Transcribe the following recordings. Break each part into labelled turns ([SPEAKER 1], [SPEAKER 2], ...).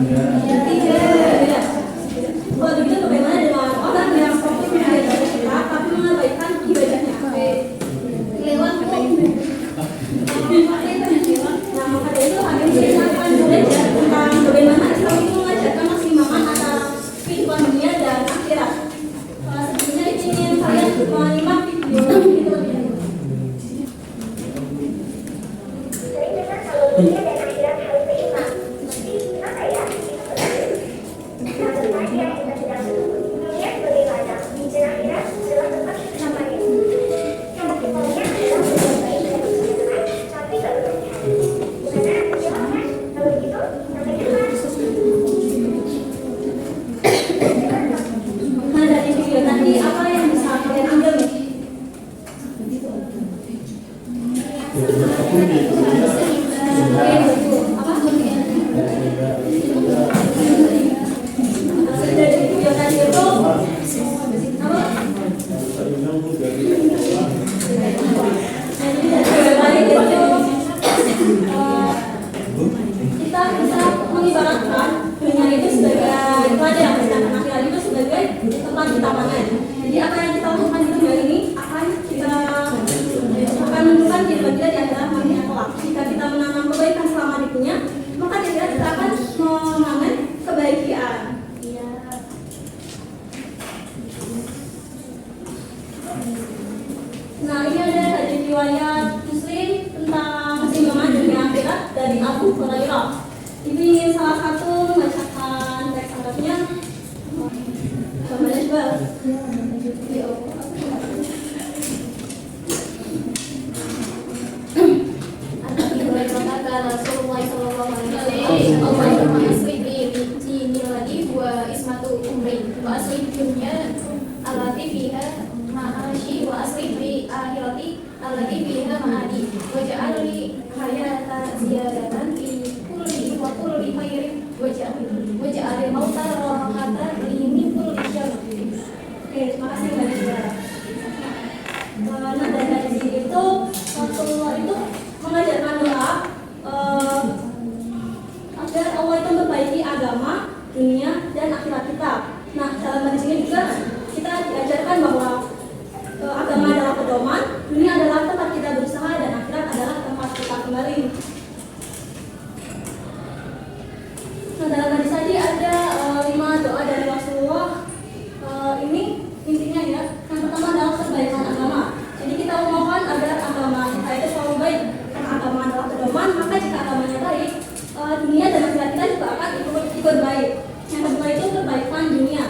[SPEAKER 1] Tidak. Kalau begitu bagaimana dengan orang yang fokus pada ibadah kita tapi mengabaikan ibadahnya? Lewat kok. Nah, maka dari itu kami akan belajar tentang bagaimana Islam itu mengajarkan keseimbangan antara kehidupan dunia dan akhirat. Sebelumnya ingin kalian menyimak video ini terlebih dahulu.
[SPEAKER 2] Sering dengar kalau dunia dan akhirat harus seimbang. Tapi apa ya? Nah, tempat yang kita sedang duduk, dunia sebagai ladang, dan akhirat adalah tempat keselamatan. Yang kedepannya adalah berbuat baik dan bersemangat, tapi tak berlebihan. Gimana? Jawabnya? Kalau begitu, sampai jumpa.
[SPEAKER 1] Nah, dari video tadi apa yang bisa kalian ambil nih? Dari video tadi itu apa? Jadi dari video tadi itu kita bisa mengibaratkan dunia itu sebagai ladang, sedangkan akhirat itu sebagai tempat kita panen. Jadi apa yang kita lakukan di dunia ini akan menentukan kehidupan kita di akhirat nanti kelak. Jika kita menanam kebaikan selama di dunia, maka di akhirat kita akan memanen kebahagiaan. Nah, ini ada hadis riwayat Muslim tentang keseimbangan dunia akhirat dari Abu Hurairah. Ini ingin salah satu membacakan teks Arabnya. Bagaimana coba?
[SPEAKER 3] Rasulullah sallallahu alaihi wasallam asli di lagi wa ismatu umri wa asli dunya alati fiha ma'ashi wa asli bi akhirati alati fiha ma'adi wa ja'alni hayata ziyadatan fi kulli wa kulli khairin wa ja'al mauta rahatan li min kulli syarr.
[SPEAKER 1] Oke, terima kasih Mbak Dira. Nah, dari hadis itu Rasulullah itu mengajarkan doa agar Allah itu memperbaiki agama, dunia, dan akhirat kita. Nah, dalam hadis ini juga kita diajarkan bahwa agama adalah pedoman, dunia adalah tempat kita berusaha, dan akhirat adalah tempat kita kembali. Nah, dalam hadis tadi ada 5 doa dari Rasulullah. Ini intinya ya, yang pertama adalah perbaikan agama. Jadi kita memohon agar agama kita itu selalu baik. Karena agama adalah pedoman, maka jika agamanya baik, dunia dan akhirat kita juga akan ikut baik. Yang kedua itu perbaikan dunia.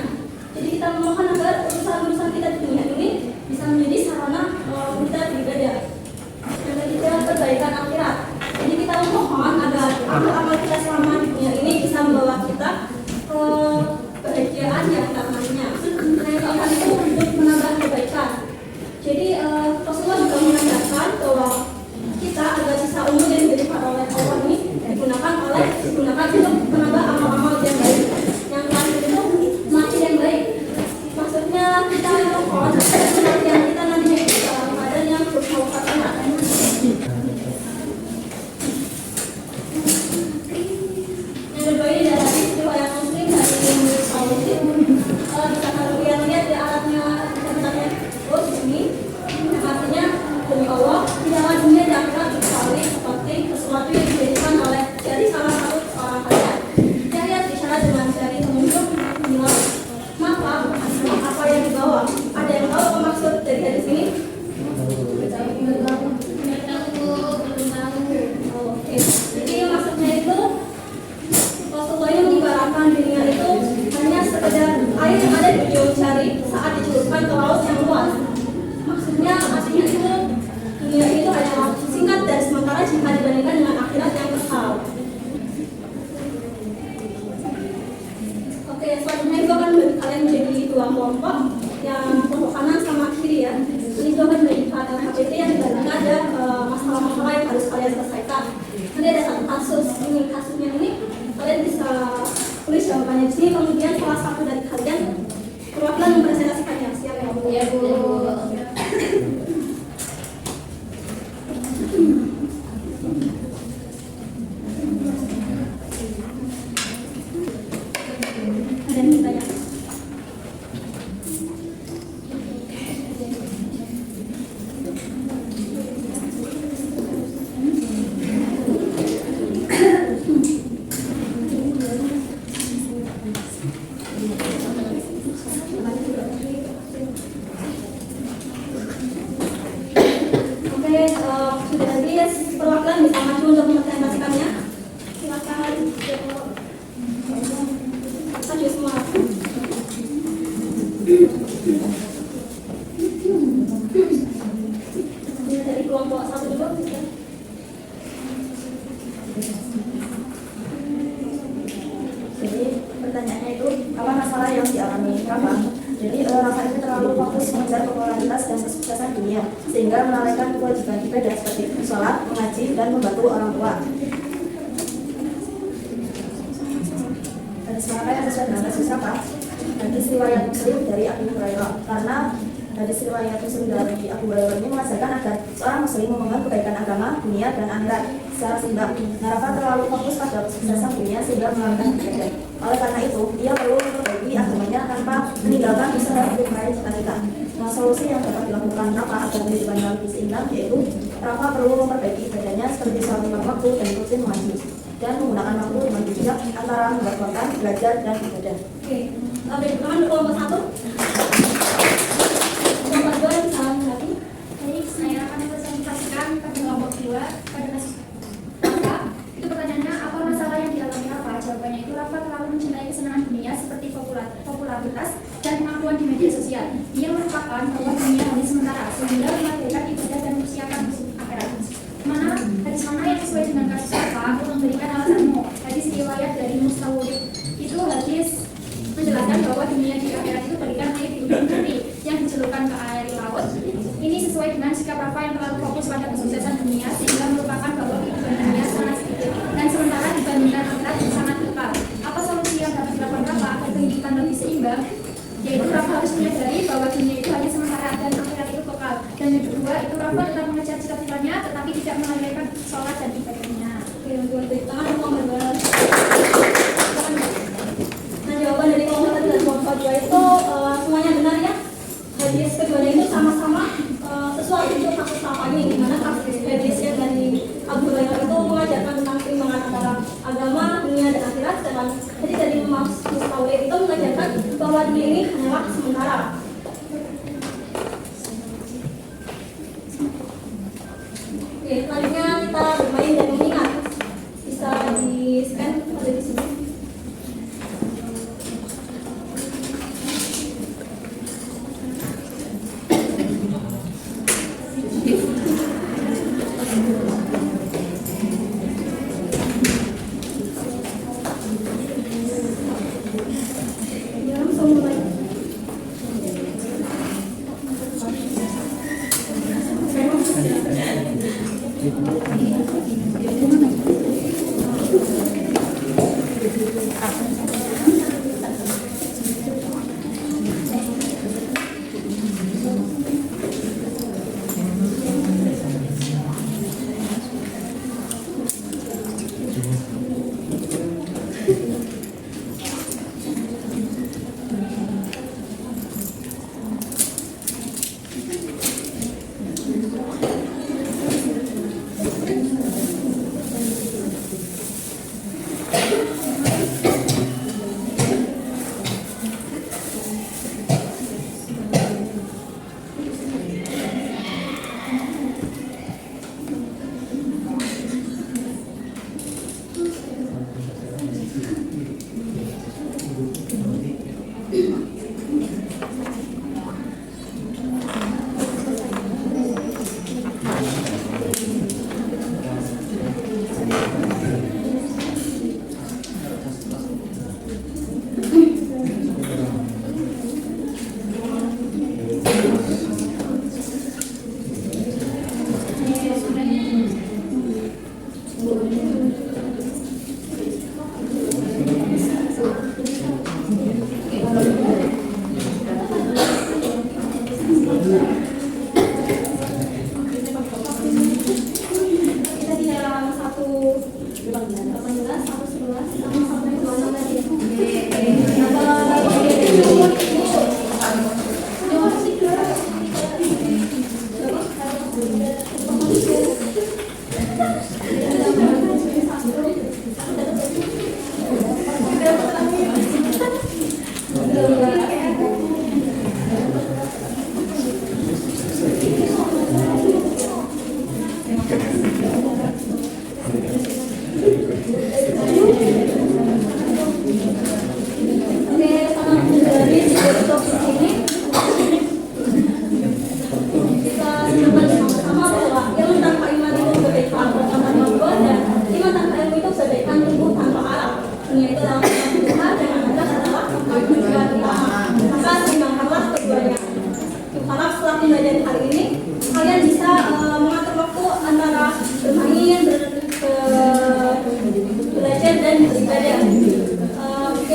[SPEAKER 1] Jadi kita memohon agar urusan-urusan kita di dunia ini bisa menjadi sarana kita beribadah. Yang ketiga perbaikan akhirat. Jadi kita memohon agar amal-amal kita selama di dunia ini bisa membawa kita ke kebahagiaan yang kita nantinya. Nah, yang keempat itu untuk menambah kebaikan. Jadi Rasulullah juga mengajarkan bahwa kita agar sisa umur yang diberikan oleh Allah ini digunakan untuk menambah amal-amal yang baik. Yang terakhir itu mati yang baik. Maksudnya kita mohon kematian kita nantinya dalam keadaan yang bermanfaat. Yang kedua ini dari riwayat Muslim dari Al-Muslim. Bisa kalian lihat di alatnya sebenarnya di sini. Artinya demi Allah tidaklah dunia dan akhirat kecuali seperti sesuatu yang dijadikan oleh jari salah satu orang kalian. Jari isyarat dengan jari telunjuk bilang, maka apa yang dibawa? Ada yang tahu apa maksud dari hadis ini? Oke. Jadi maksudnya itu Rasulullah ini mengibaratkan dunia itu hanya sekedar air yang ada di ujung jari saat dicelupkan ke laut yang luas. Maksudnya artinya itu dunia itu hanya singkat dan sementara jika dibandingkan dengan akhirat yang kekal. Oke, selanjutnya itu akan bagi kalian menjadi 2 kelompok, yang kelompok kanan sama kiri ya. Ini itu akan menjadi KPT yang dibandingkan ada masalah-masalah yang harus kalian selesaikan. Nanti ada satu kasusnya ini kalian bisa tulis jawabannya di sini, kemudian salah satu dari kalian perwakilan mempresentasikannya. Siap ya Bu?
[SPEAKER 3] Ya Bu.
[SPEAKER 4] pertanyaannya itu apa masalah yang dialami Rafa. Jadi Rafa itu terlalu fokus mengejar popularitas dan kesuksesan dunia sehingga melalaikan kewajiban ibadah seperti sholat, mengaji, dan membantu orang tua. Hadis mana yang sesuai dengan kasus Rafa? Hadis riwayat Muslim dari Abu Hurairah, karena hadis riwayat Muslim dari Abu Hurairah ini mengajarkan agar seorang muslim memegang kebaikan agama, dunia, dan akhirat secara seimbang. Rafa terlalu fokus pada kesuksesan dunia sehingga melalaikan ibadah. Oleh karena itu, dia perlu memperbaiki agamanya tanpa meninggalkan usaha untuk meraih cita-cita. Nah, solusi yang dapat dilakukan Rafa agar kehidupannya lebih seimbang yaitu Rafa perlu memperbaiki ibadahnya seperti sholat lima waktu dan rutin mengaji, dan menggunakan waktu dengan bijak antara membuat konten, belajar, dan ibadah.
[SPEAKER 1] Oke, dari teman kelompok 1. Kelompok 2 salam lagi.
[SPEAKER 3] Jadi saya akan presentasikan pada kelompok 2 pada kasus Rafa. Itu pertanyaannya, apa masalah yang dialami Rafa? Jawabannya itu Rafa terlalu mencintai kesenangan dunia seperti popularitas dan pengakuan di media sosial. Dia melupakan bahwa dunia hanya sementara sehingga mengabaikan ibadah dan persiapan akhirat. Hadis mana yang sesuai dengan kasus Rafa? Aku memberikan alasanmu. Hadis riwayat dari Mustawrid. Itu hadis menjelaskan bahwa dunia di akhirat itu berikan air di ujung jari yang dicelupkan ke air laut. Ini sesuai dengan sikap Rafa yang terlalu fokus pada kesuksesan dunia sehingga melupakan bahwa kehidupan dunia sangat sedikit dan sementara dibandingkan akhirat sangat kekal. Apa solusi yang dapat dilakukan Rafa agar kehidupan lebih seimbang? Yaitu Rafa harus menyadari bahwa dunia itu hanya sementara dan akhirat itu kekal. Dan yang kedua, itu Rafa tetap mengejar cita-citanya tetapi tidak melalaikan sholat dan ibadahnya.
[SPEAKER 1] Oke, untuk dari tangan kelompok 2. Nah, jawaban dari kelompok 1 dan kelompok 2 itu semuanya benar ya. Hadis keduanya itu sama-sama sesuai untuk kasus Rafa ini, di mana kasus hadisnya dari Abu Hurairah itu mengajarkan tentang keimbangan antara agama, dunia, dan akhirat. Dan jadi dari Mustawrid itu mengajarkan bahwa dunia ini hanyalah sementara. Oke, selanjutnya kita bermain dan mengingat. Bisa di-scan ada di sini. Ya, langsung mulai.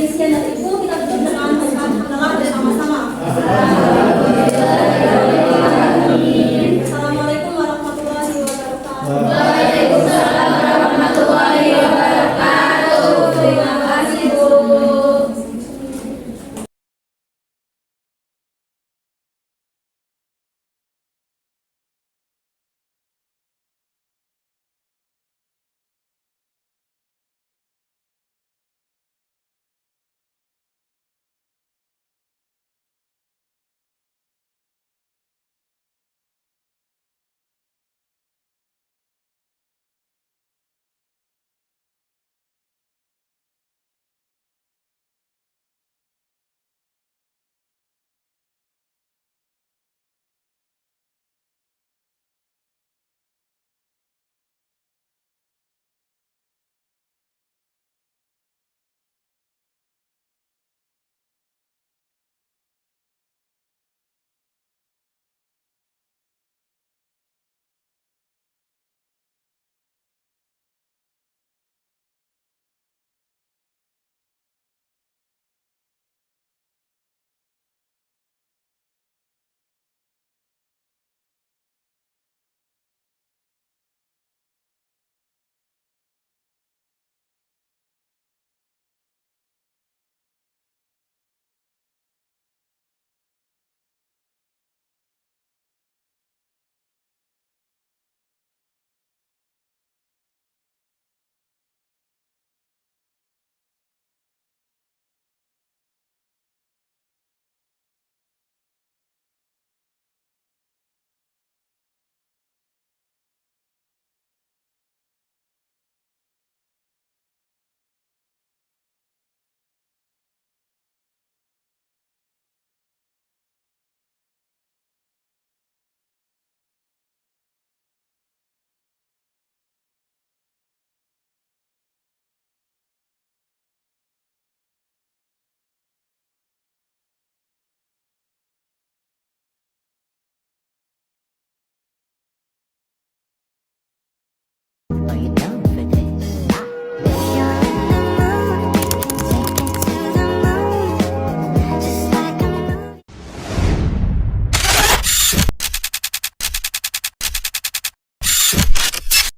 [SPEAKER 1] sekian dari Ibu.